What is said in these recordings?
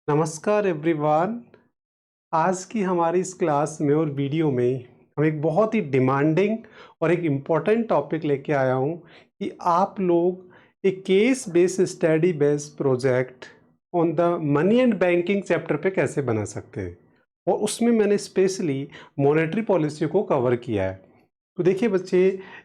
नमस्कार एवरीवन। आज की हमारी इस क्लास में और वीडियो में हम एक बहुत ही डिमांडिंग और एक इम्पॉर्टेंट टॉपिक लेके आया हूँ कि आप लोग एक case based study based project on the money and banking chapter पे कैसे बना सकते हैं। और उसमें मैंने स्पेशली मॉनेटरी पॉलिसी को कवर किया है। तो देखिए बच्चे,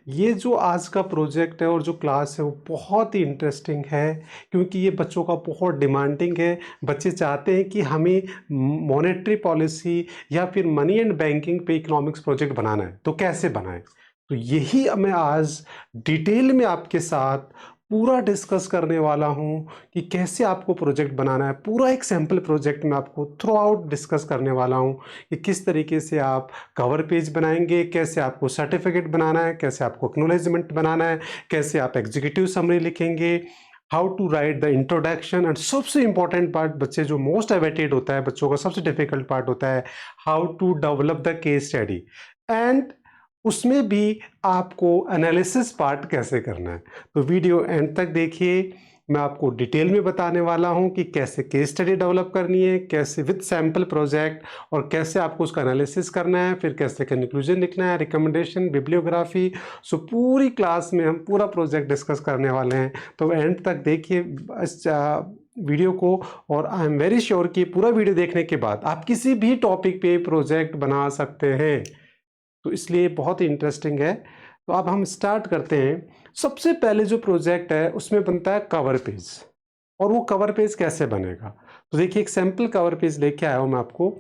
ये जो आज का प्रोजेक्ट है और जो क्लास है वो बहुत ही इंटरेस्टिंग है, क्योंकि ये बच्चों का बहुत डिमांडिंग है। बच्चे चाहते हैं कि हमें मॉनेटरी पॉलिसी या फिर मनी एंड बैंकिंग पे इकोनॉमिक्स प्रोजेक्ट बनाना है, तो कैसे बनाएं। तो यही मैं आज डिटेल में आपके साथ पूरा डिस्कस करने वाला हूं कि कैसे आपको प्रोजेक्ट बनाना है। पूरा एक सैम्पल प्रोजेक्ट में आपको थ्रू आउट डिस्कस करने वाला हूं कि किस तरीके से आप कवर पेज बनाएंगे, कैसे आपको सर्टिफिकेट बनाना है, कैसे आपको एक्नॉलेजमेंट बनाना है, कैसे आप एग्जीक्यूटिव समरी लिखेंगे, how to write the introduction, and सबसे इंपॉर्टेंट पार्ट बच्चे जो मोस्ट अवेटेड होता है, बच्चों का सबसे डिफिकल्ट पार्ट होता है, how to develop the case study. And उसमें भी आपको एनालिसिस पार्ट कैसे करना है। तो वीडियो एंड तक देखिए। मैं आपको डिटेल में बताने वाला हूं कि कैसे केस स्टडी डेवलप करनी है, कैसे विद सैम्पल प्रोजेक्ट, और कैसे आपको उसका एनालिसिस करना है, फिर कैसे कंक्लूजन लिखना है, रिकमेंडेशन, बिब्लियोग्राफी। सो पूरी क्लास में हम पूरा प्रोजेक्ट डिस्कस करने वाले हैं। तो एंड तक देखिए वीडियो को, और आई एम वेरी श्योर कि पूरा वीडियो देखने के बाद आप किसी भी टॉपिक पे प्रोजेक्ट बना सकते हैं। तो इसलिए बहुत ही इंटरेस्टिंग है। तो अब हम स्टार्ट करते हैं। सबसे पहले जो प्रोजेक्ट है उसमें बनता है कवर पेज। और वो कवर पेज कैसे बनेगा, तो देखिए एक सैम्पल कवर पेज लेके आया हूं मैं आपको।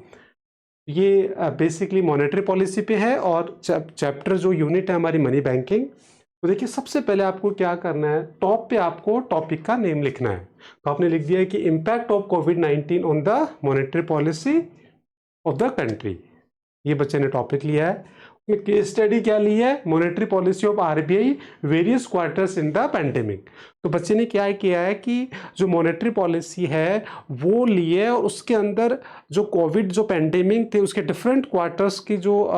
ये बेसिकली मॉनेटरी पॉलिसी पे है और चैप्टर जो यूनिट है हमारी मनी बैंकिंग। तो देखिए सबसे पहले आपको क्या करना है, टॉप पे आपको टॉपिक का नेम लिखना है। तो आपने लिख दिया है कि impact of covid on the monetary policy of the country. ये बच्चे ने टॉपिक लिया है। केस स्टडी क्या ली है, monetary policy of RBI various quarters in the pandemic. तो बच्चे ने क्या किया है कि जो मॉनेटरी पॉलिसी है वो ली है, और उसके अंदर जो कोविड जो पैंडेमिक थे उसके डिफरेंट क्वार्टर्स की जो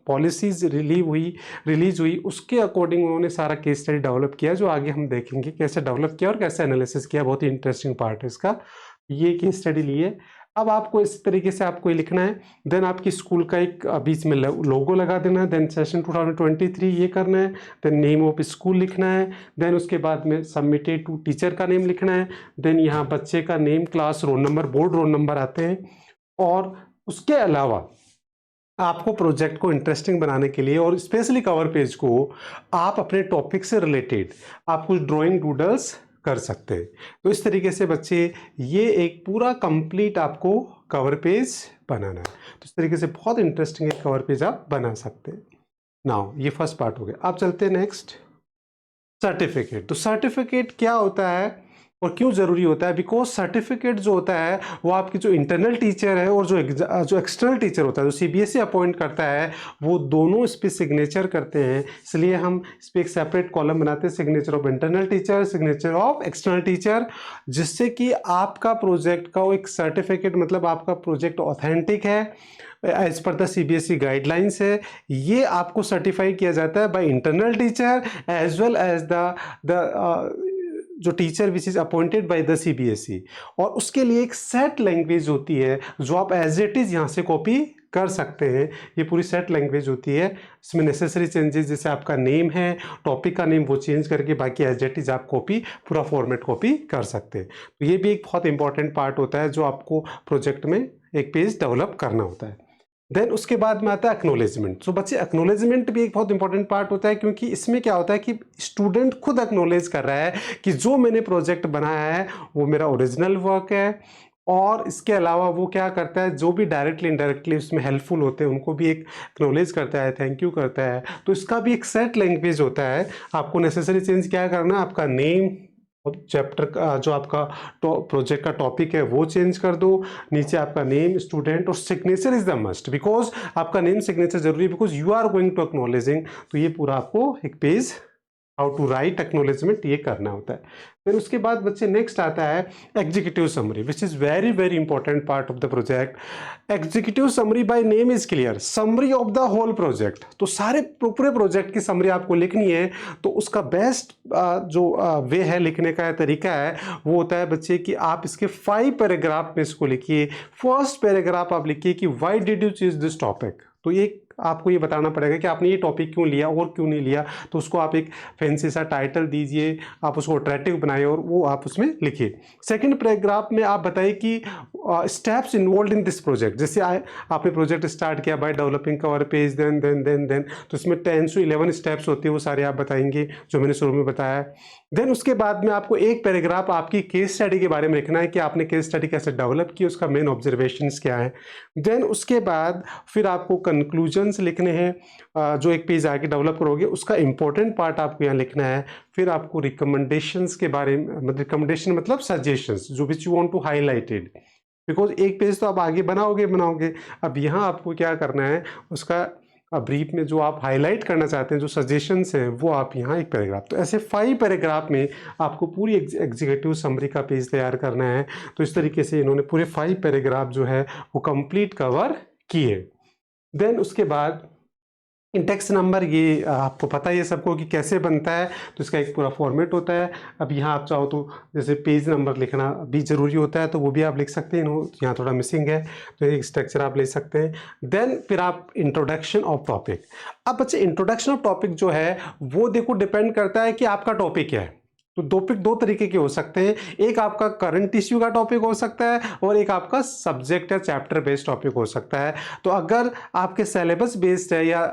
पॉलिसीज रिलीज हुई उसके अकॉर्डिंग उन्होंने सारा केस स्टडी डेवलप किया, जो आगे हम देखेंगे कैसे डेवलप किया और कैसे एनालिसिस किया। बहुत ही इंटरेस्टिंग पार्ट है इसका। ये केस स्टडी ली है। अब आपको इस तरीके से आपको ये लिखना है। देन आपकी स्कूल का एक बीच में लोगो लगा देना है। देन सेशन 2023 ये करना है। देन नेम ऑफ स्कूल लिखना है। देन उसके बाद में सबमिटेड टू टीचर का नेम लिखना है। देन यहाँ बच्चे का name, class, roll number, board roll number आते हैं। और उसके अलावा आपको प्रोजेक्ट को इंटरेस्टिंग बनाने के लिए और स्पेशली कवर पेज को आप अपने टॉपिक से रिलेटेड आप कुछ ड्राइंग डूडल्स कर सकते हैं। तो इस तरीके से बच्चे ये एक पूरा कंप्लीट आपको कवर पेज बनाना है। तो इस तरीके से बहुत इंटरेस्टिंग एक कवर पेज आप बना सकते हैं। नाउ ये फर्स्ट पार्ट हो गया। आप चलते हैं नेक्स्ट, सर्टिफिकेट। तो सर्टिफिकेट क्या होता है और क्यों ज़रूरी होता है? बिकॉज सर्टिफिकेट जो होता है वो आपकी जो इंटरनल टीचर है और जो एक्सटर्नल टीचर होता है, जो सीबीएसई अपॉइंट करता है, वो दोनों इस पर सिग्नेचर करते हैं। इसलिए हम इस पर एक सेपरेट कॉलम बनाते हैं, signature of internal teacher, signature of external teacher, जिससे कि आपका प्रोजेक्ट का वो एक सर्टिफिकेट, मतलब आपका प्रोजेक्ट ऑथेंटिक है as per the CBSE guidelines है। ये आपको सर्टिफाई किया जाता है by internal teacher as well as the जो teacher which is appointed by the CBSE. और उसके लिए एक सेट लैंग्वेज होती है जो आप एज इट इज यहाँ से कॉपी कर सकते हैं। ये पूरी सेट लैंग्वेज होती है। इसमें नेसेसरी चेंजेस जैसे आपका नेम है, टॉपिक का नेम, वो चेंज करके बाकी एज इट इज आप कॉपी, पूरा फॉर्मेट कॉपी कर सकते हैं। तो ये भी एक बहुत इंपॉर्टेंट पार्ट होता है जो आपको प्रोजेक्ट में एक पेज डेवलप करना होता है। देन उसके बाद में आता है एक्नोलेजमेंट। सो बच्चे एक्नोलेजमेंट भी एक बहुत इंपॉर्टेंट पार्ट होता है, क्योंकि इसमें क्या होता है कि स्टूडेंट खुद एक्नोलेज कर रहा है कि जो मैंने प्रोजेक्ट बनाया है वो मेरा ओरिजिनल वर्क है। और इसके अलावा वो क्या करता है, जो भी डायरेक्टली इनडायरेक्टली उसमें हेल्पफुल होते हैं उनको भी एक एक्नोलेज करता है, थैंक यू करता है। तो इसका भी एक सेट लैंग्वेज होता है। आपको नेसेसरी चेंज क्या करना है, आपका नेम और चैप्टर का जो आपका प्रोजेक्ट का टॉपिक है वो चेंज कर दो। नीचे आपका नेम, स्टूडेंट, और signature is the must, because आपका नेम सिग्नेचर जरूरी है, because you are going to acknowledging. तो ये पूरा आपको एक page how to write acknowledgement, ये करना होता है। फिर उसके बाद बच्चे नेक्स्ट आता है executive summary, which is very very important part of the project. Executive summary by name is clear, summary of the whole project. तो सारे पूरे प्रोजेक्ट की समरी आपको लिखनी है, तो उसका बेस्ट जो वे है लिखने का तरीका है वो होता है बच्चे कि आप इसके 5 पैराग्राफ में इसको लिखिए। फर्स्ट पैराग्राफ आप लिखिए कि why did you choose this topic, तो ये आपको ये बताना पड़ेगा कि आपने ये टॉपिक क्यों लिया और क्यों नहीं लिया। तो उसको आप एक फैंसी सा टाइटल दीजिए, आप उसको अट्रैक्टिव बनाइए और वो आप उसमें लिखिए। सेकंड पैराग्राफ में आप बताइए कि steps involve in this project. जैसे आपने प्रोजेक्ट स्टार्ट किया by developing cover page, then तो इसमें 10 से 11 स्टेप्स होते हैं, वो सारे आप बताएंगे जो मैंने शुरू में बताया। देन उसके बाद में आपको एक पैराग्राफ आपकी केस स्टडी के बारे में लिखना है कि आपने केस स्टडी कैसे डेवलप की, उसका मेन ऑब्जर्वेशंस क्या है। देन उसके बाद फिर आपको कंक्लूजन्स लिखने हैं, जो एक पेज आगे डेवलप करोगे उसका इंपॉर्टेंट पार्ट आपको यहाँ लिखना है। फिर आपको रिकमेंडेशंस के बारे में, मतलब रिकमेंडेशन मतलब सजेशंस जो which you want to highlighted, because एक पेज तो आप आगे बनाओगे। अब यहाँ आपको क्या करना है, उसका ब्रीफ में जो आप हाईलाइट करना चाहते हैं, जो सजेशंस हैं, वो आप यहाँ एक पैराग्राफ। तो ऐसे 5 पैराग्राफ में आपको पूरी एग्जीक्यूटिव समरी का पेज तैयार करना है। तो इस तरीके से इन्होंने पूरे 5 पैराग्राफ जो है वो कंप्लीट कवर किए। देन उसके बाद इंडेक्स नंबर, ये आपको पता ही है सबको कि कैसे बनता है, तो इसका एक पूरा फॉर्मेट होता है। अब यहाँ आप चाहो तो जैसे पेज नंबर लिखना भी ज़रूरी होता है, तो वो भी आप लिख सकते हैं, यहाँ थोड़ा मिसिंग है, तो एक स्ट्रक्चर आप ले सकते हैं। देन फिर आप इंट्रोडक्शन ऑफ टॉपिक। अब बच्चे इंट्रोडक्शन ऑफ टॉपिक जो है वो देखो डिपेंड करता है कि आपका टॉपिक क्या है। तो दो तरीके के हो सकते हैं, एक आपका करंट इश्यू का टॉपिक हो सकता है और एक आपका सब्जेक्ट या चैप्टर बेस्ड टॉपिक हो सकता है। तो अगर आपके सिलेबस बेस्ड है या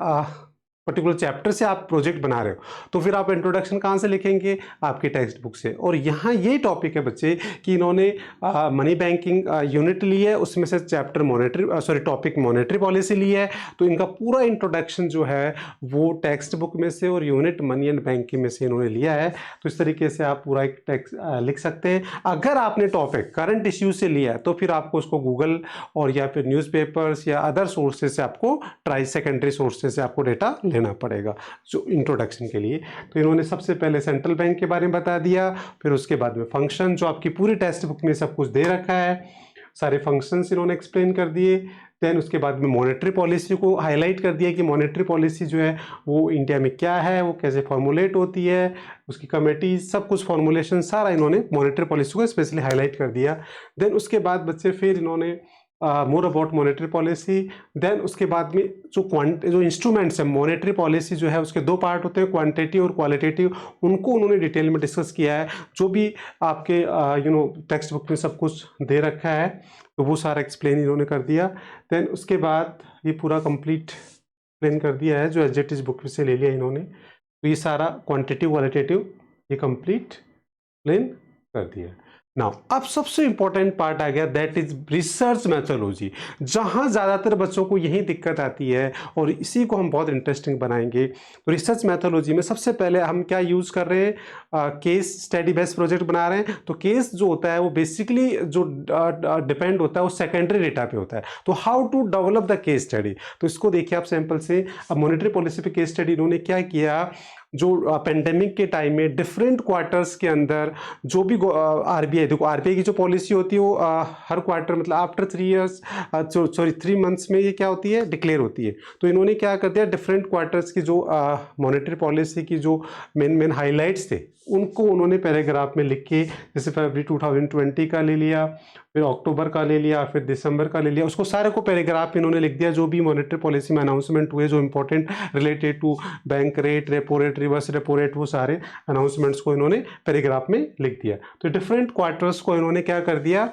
पर्टिकुलर चैप्टर से आप प्रोजेक्ट बना रहे हो, तो फिर आप इंट्रोडक्शन कहाँ से लिखेंगे, आपकी टेक्स्ट बुक से। और यहाँ ये टॉपिक है बच्चे कि इन्होंने मनी बैंकिंग यूनिट ली है, उसमें से चैप्टर टॉपिक मॉनेटरी पॉलिसी ली है। तो इनका पूरा इंट्रोडक्शन जो है वो टेक्स्ट बुक में से और यूनिट मनी एंड बैंकिंग में से इन्होंने लिया है। तो इस तरीके से आप पूरा एक टेक्स्ट लिख सकते हैं। अगर आपने टॉपिक करंट इश्यू से लिया है तो फिर आपको उसको गूगल और या फिर न्यूज़पेपर्स या अदर सोर्सेज से आपको सेकेंडरी सोर्सेज से आपको डेटा लेना पड़ेगा जो इंट्रोडक्शन के लिए। तो इन्होंने सबसे पहले सेंट्रल बैंक के बारे में बता दिया, फिर उसके बाद में फंक्शन जो आपकी पूरी टेक्स्ट बुक में सब कुछ दे रखा है, सारे फंक्शंस इन्होंने एक्सप्लेन कर दिए। देन उसके बाद में मॉनेटरी पॉलिसी को हाईलाइट कर दिया कि मॉनेटरी पॉलिसी जो है वो इंडिया में क्या है, वो कैसे फॉर्मुलेट होती है, उसकी कमेटी, सब कुछ फॉर्मुलेशन सारा इन्होंने मॉनेटरी पॉलिसी को स्पेशली हाईलाइट कर दिया। देन उसके बाद बच्चे फिर इन्होंने more about monetary policy. Then उसके बाद में जो इंस्ट्रूमेंट्स है मॉनेटरी पॉलिसी जो है उसके 2 पार्ट होते हैं, क्वांटिटेटिव और क्वालिटेटिव, उनको उन्होंने डिटेल में डिस्कस किया है। जो भी आपके टेक्स्ट बुक में सब कुछ दे रखा है तो वो सारा एक्सप्लेन इन्होंने कर दिया। देन उसके बाद ये पूरा कंप्लीट एक्सप्लेन कर दिया है जो एसजेटीज बुक से ले लिया इन्होंने। तो ये सारा क्वांटिटेटिव क्वालिटेटिव ये कंप्लीट एक्सप्लेन कर दिया। नाउ अब सबसे इंपॉर्टेंट पार्ट आ गया, दैट इज रिसर्च मैथोलॉजी, जहां ज्यादातर बच्चों को यही दिक्कत आती है और इसी को हम बहुत इंटरेस्टिंग बनाएंगे। तो रिसर्च मैथोलॉजी में सबसे पहले हम क्या यूज कर रहे हैं, केस स्टडी बेस्ड प्रोजेक्ट बना रहे हैं। तो केस जो होता है वो बेसिकली जो डिपेंड होता है वो सेकेंडरी डेटा पे होता है। तो how to develop the case study, तो इसको देखिए आप सैंपल से। अब मॉनेटरी पॉलिसी पे केस स्टडी इन्होंने क्या किया, जो पेंडेमिक के टाइम में डिफरेंट क्वार्टर्स के अंदर जो भी आरबीआई, देखो आरबीआई की जो पॉलिसी होती है वो हर क्वार्टर मतलब आफ्टर 3 मंथ्स में ये क्या होती है, डिक्लेयर होती है। तो इन्होंने क्या कर दिया, डिफरेंट क्वार्टर्स की जो मॉनेटरी पॉलिसी की जो मेन हाइलाइट्स थे उनको उन्होंने पैराग्राफ में लिख के, जैसे फरवरी 2020 का ले लिया, फिर अक्टूबर का ले लिया, फिर दिसंबर का ले लिया, उसको सारे को पैराग्राफ में इन्होंने लिख दिया। जो भी मॉनेटरी पॉलिसी में अनाउंसमेंट हुए जो important related to bank rate, repo rate, reverse repo rate, वो सारे अनाउंसमेंट्स को इन्होंने पैराग्राफ में लिख दिया। तो डिफरेंट क्वार्टर्स को इन्होंने क्या कर दिया,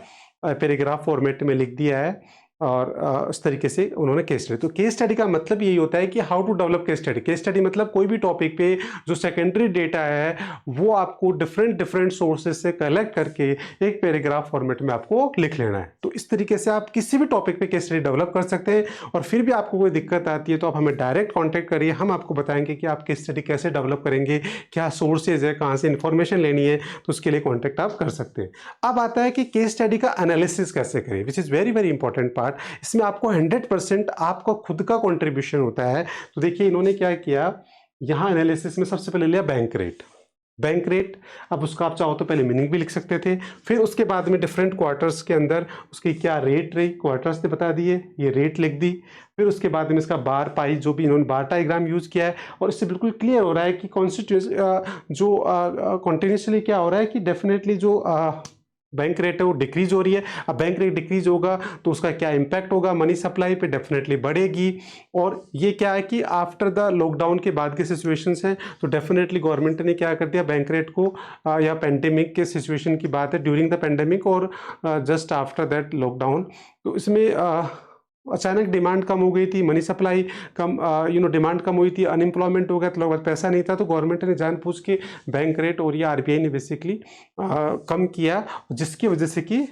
पैराग्राफ फॉर्मेट में लिख दिया है और इस तरीके से उन्होंने केस स्टडी। तो केस स्टडी का मतलब यही होता है कि how to develop case study. Case study मतलब कोई भी टॉपिक पे जो सेकेंडरी डेटा है वो आपको डिफरेंट सोर्सेज से कलेक्ट करके एक पैराग्राफ फॉर्मेट में आपको लिख लेना है। तो इस तरीके से आप किसी भी टॉपिक पे केस स्टडी डेवलप कर सकते हैं। और फिर भी आपको कोई दिक्कत आती है तो आप हमें डायरेक्ट कॉन्टैक्ट करिए, हम आपको बताएंगे कि आप केस स्टडी कैसे डेवलप करेंगे, क्या सोर्सेज है, कहाँ से इंफॉर्मेशन लेनी है, तो उसके लिए कॉन्टैक्ट आप कर सकते हैं। अब आता है कि केस स्टडी का एनालिसिस कैसे करें, विच is very very important part. इसमें आपको 100% आपका खुद का कंट्रीब्यूशन होता है। तो देखिए इन्होंने क्या किया, यहाँ एनालिसिस में सबसे पहले लिया बैंक रेट। बैंक रेट, अब उसका आप चाहो तो पहले मीनिंग भी लिख सकते थे, फिर उसके बाद में डिफरेंट क्वार्टर्स के अंदर उसकी क्या रेट रही, क्वार्टर्स ने बता दिए, ये रेट लिख दी। फिर उसके बाद में इसका बार पाई, जो भी इन्होंने बार डायग्राम यूज़ किया है, और इससे बिल्कुल क्लियर हो रहा है कि जो कॉन्टिन्यूसली क्या हो रहा है कि डेफिनेटली जो बैंक रेट है वो डिक्रीज हो रही है। अब बैंक रेट डिक्रीज होगा तो उसका क्या इम्पैक्ट होगा, मनी सप्लाई पे डेफिनेटली बढ़ेगी। और ये क्या है कि आफ्टर द लॉकडाउन के बाद के सिचुएशंस हैं, तो डेफिनेटली गवर्नमेंट ने क्या कर दिया, बैंक रेट को या पेंडेमिक के सिचुएशन की बात है, ड्यूरिंग द पेंडेमिक और जस्ट आफ्टर दैट लॉकडाउन, तो इसमें अचानक डिमांड कम हो गई थी, मनी सप्लाई कम, डिमांड कम हुई थी, अनएम्प्लॉयमेंट हो गया, तो लोगों के पास पैसा नहीं था, तो गवर्नमेंट ने जानबूझ के बैंक रेट और या आरबीआई ने बेसिकली कम किया, जिसकी वजह से कि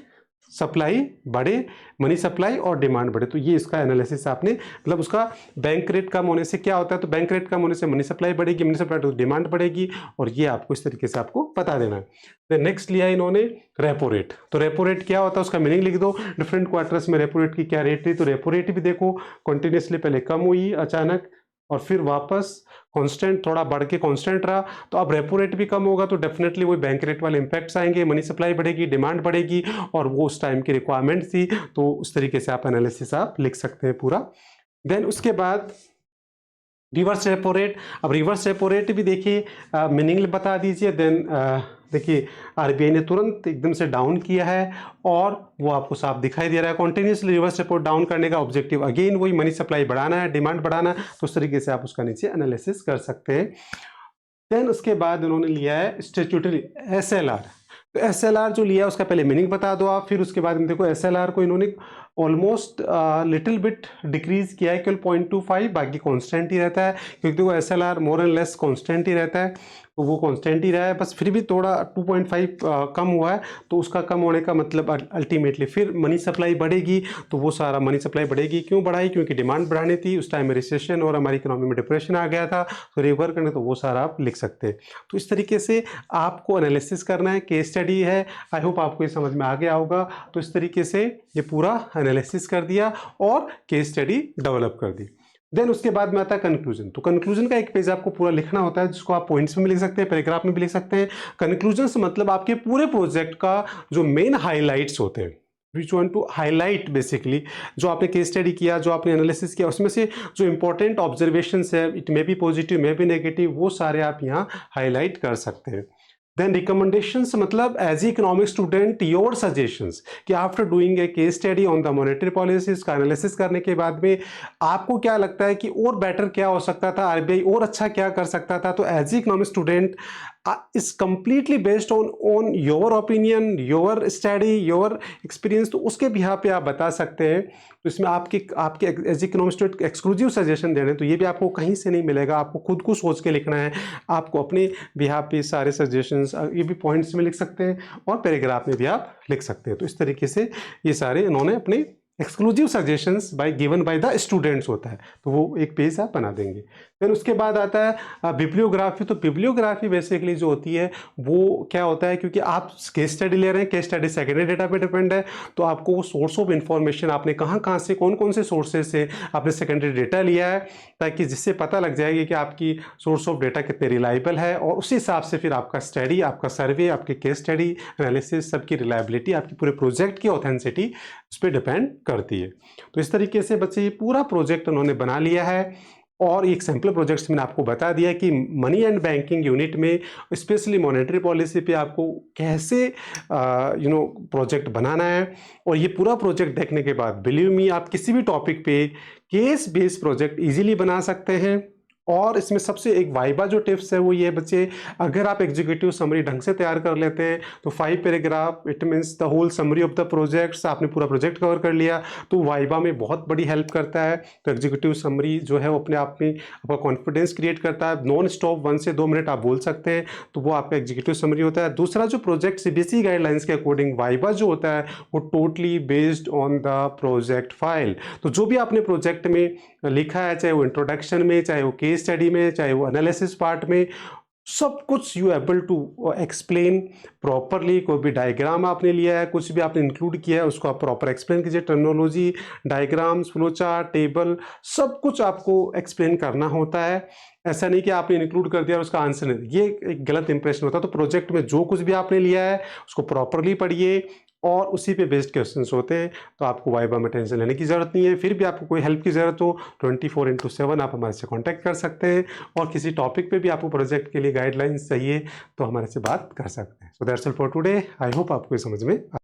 सप्लाई बढ़े, मनी सप्लाई और डिमांड बढ़े। तो ये इसका एनालिसिस आपने, मतलब उसका बैंक रेट कम होने से क्या होता है, तो बैंक रेट कम होने से मनी सप्लाई बढ़ेगी, मनी सप्लाई तो डिमांड बढ़ेगी, और ये आपको इस तरीके से आपको बता देना है। फिर नेक्स्ट लिया इन्होंने रेपो रेट। तो रेपो रेट क्या होता है उसका मीनिंग लिख दो, डिफरेंट क्वार्टर्स में रेपो रेट की क्या रेट रही। तो रेपो रेट भी देखो कंटिन्यूसली पहले कम हुई अचानक, और फिर वापस कांस्टेंट, थोड़ा बढ़ के कांस्टेंट रहा। तो अब रेपो रेट भी कम होगा तो डेफिनेटली वही बैंक रेट वाले इंपैक्ट्स आएंगे, मनी सप्लाई बढ़ेगी, डिमांड बढ़ेगी, और वो उस टाइम की रिक्वायरमेंट थी। तो उस तरीके से आप एनालिसिस आप लिख सकते हैं पूरा। देन उसके बाद रिवर्स रेपो रेट। अब रिवर्स रेपो रेट भी देखिए, मीनिंग बता दीजिए। देन देखिए आरबीआई ने तुरंत एकदम से डाउन किया है, और वो आपको साफ दिखाई दे रहा है। कॉन्टिन्यूसली रिवर्स रेपो डाउन करने का ऑब्जेक्टिव अगेन वही मनी सप्लाई बढ़ाना है, डिमांड बढ़ाना है, तो उस तरीके से आप उसका नीचे एनालिसिस कर सकते हैं। देन उसके बाद उन्होंने लिया है स्टैट्यूटरी एसएलआर। तो एसएलआर जो लिया उसका पहले मीनिंग बता दो आप, फिर उसके बाद में देखो एसएलआर को इन्होंने ऑलमोस्ट लिटिल बिट डिक्रीज किया है, केवल 0.25, बाकी कांस्टेंट ही रहता है, क्योंकि देखो SLR more and less constant ही रहता है, तो वो कांस्टेंट ही रहा है, बस फिर भी थोड़ा 2.5 कम हुआ है। तो उसका कम होने का मतलब अल्टीमेटली फिर मनी सप्लाई बढ़ेगी, तो वो सारा मनी सप्लाई बढ़ेगी। क्यों बढ़ाई, क्योंकि डिमांड बढ़ानी थी, उस टाइम में रिसेशन और हमारी इकोनॉमी में डिप्रेशन आ गया था, तो रिकवर करने, तो वो सारा आप लिख सकते हैं। तो इस तरीके से आपको एनालिसिस करना है, केस स्टडी है। आई होप आपको ये समझ में आ गया होगा। तो इस तरीके से ये पूरा एनालिसिस कर दिया और केस स्टडी डेवलप कर दी। देन उसके बाद में आता है कंक्लूजन। तो कंक्लूजन का एक पेज आपको पूरा लिखना होता है, जिसको आप पॉइंट्स में भी लिख सकते हैं, पैराग्राफ में भी लिख सकते हैं। कंक्लूजन से मतलब आपके पूरे प्रोजेक्ट का जो मेन हाईलाइट्स होते हैं, which want to highlight basically, जो आपने केस स्टडी किया, जो आपने एनालिसिस किया, उसमें से जो इंपॉर्टेंट ऑब्जर्वेशंस है, it may be positive may be negative, वो सारे आप यहाँ हाईलाइट कर सकते हैं। देन रिकमेंडेशंस मतलब as a economic student your suggestions, कि after doing a case study on the monetary policies का एनालिसिस करने के बाद में आपको क्या लगता है कि और बेटर क्या हो सकता था, आरबीआई और अच्छा क्या कर सकता था। तो as a economic student is completely based on your opinion, your study, your experience, तो उसके बिहाफ पे आप बता सकते हैं। तो इसमें आपके as economic student exclusive suggestion देने, तो ये भी आपको कहीं से नहीं मिलेगा, आपको खुद को सोच के लिखना है। आपको अपने बिहाफ पे सारे सजेशंस ये भी पॉइंट्स में लिख सकते हैं और पैराग्राफ में भी आप लिख सकते हैं। तो इस तरीके से ये सारे इन्होंने अपने exclusive suggestions given by the students होता है, तो वो एक पेज आप बना देंगे। फिर उसके बाद आता है बिब्लियोग्राफी। तो बिब्लियोग्राफी बेसिकली जो होती है वो क्या होता है, क्योंकि आप केस स्टडी ले रहे हैं, केस स्टडी सेकेंडरी डेटा पे डिपेंड है, तो आपको वो सोर्स ऑफ इंफॉर्मेशन आपने कहाँ से कौन कौन से सोर्सेज से आपने सेकेंडरी डेटा लिया है, ताकि जिससे पता लग जाएगी कि आपकी सोर्स ऑफ डेटा कितने रिलायबल है, और उसी हिसाब से फिर आपका स्टडी, आपका सर्वे, आपकी केस स्टडी एनालिसिस, सबकी रिलायबिलिटी, आपकी पूरे प्रोजेक्ट की ऑथेंसिटी उस पर डिपेंड करती है। तो इस तरीके से बच्चे ये पूरा प्रोजेक्ट उन्होंने बना लिया है, और एक सैम्पल प्रोजेक्ट्स मैंने आपको बता दिया कि मनी एंड बैंकिंग यूनिट में स्पेशली मॉनेटरी पॉलिसी पे आपको कैसे प्रोजेक्ट बनाना है। और ये पूरा प्रोजेक्ट देखने के बाद बिलीव मी, आप किसी भी टॉपिक पे केस बेस्ड प्रोजेक्ट इजीली बना सकते हैं। और इसमें सबसे एक वाइबा जो टिप्स है वो ये बच्चे, अगर आप एग्जीक्यूटिव समरी ढंग से तैयार कर लेते हैं तो 5 paragraph, it means the whole summary of the projects, आपने पूरा प्रोजेक्ट कवर कर लिया, तो वाइबा में बहुत बड़ी हेल्प करता है। तो एग्जीक्यूटिव समरी जो है वो अपने आप में आपका कॉन्फिडेंस क्रिएट करता है। नॉन स्टॉप 1 से 2 मिनट आप बोल सकते हैं, तो वो आपका एग्जीक्यूटिव समरी होता है। दूसरा जो प्रोजेक्ट सीबीएसई गाइडलाइंस के अकॉर्डिंग वाइबा जो होता है वो totally based on the project file. तो जो भी आपने प्रोजेक्ट में लिखा है, चाहे वो इंट्रोडक्शन में, चाहे वो केस स्टडी में, चाहे वो एनालिसिस पार्ट में, सब कुछ you able to explain properly. कोई भी डायग्राम आपने लिया है, कुछ भी आपने इंक्लूड किया है, उसको आप प्रॉपर एक्सप्लेन कीजिए। Terminology, diagrams, flow chart, table, सब कुछ आपको एक्सप्लेन करना होता है। ऐसा नहीं कि आपने इंक्लूड कर दिया और उसका आंसर नहीं, ये एक गलत इंप्रेशन होता है। तो प्रोजेक्ट में जो कुछ भी आपने लिया है उसको प्रॉपरली पढ़िए और उसी पे बेस्ड क्वेश्चंस होते हैं। तो आपको वाइवा में टेंशन लेने की ज़रूरत नहीं है। फिर भी आपको कोई हेल्प की ज़रूरत हो 24/7 आप हमारे से कांटेक्ट कर सकते हैं, और किसी टॉपिक पे भी आपको प्रोजेक्ट के लिए गाइडलाइंस चाहिए तो हमारे से बात कर सकते हैं। So that's all for today. I hope आपको ये समझ में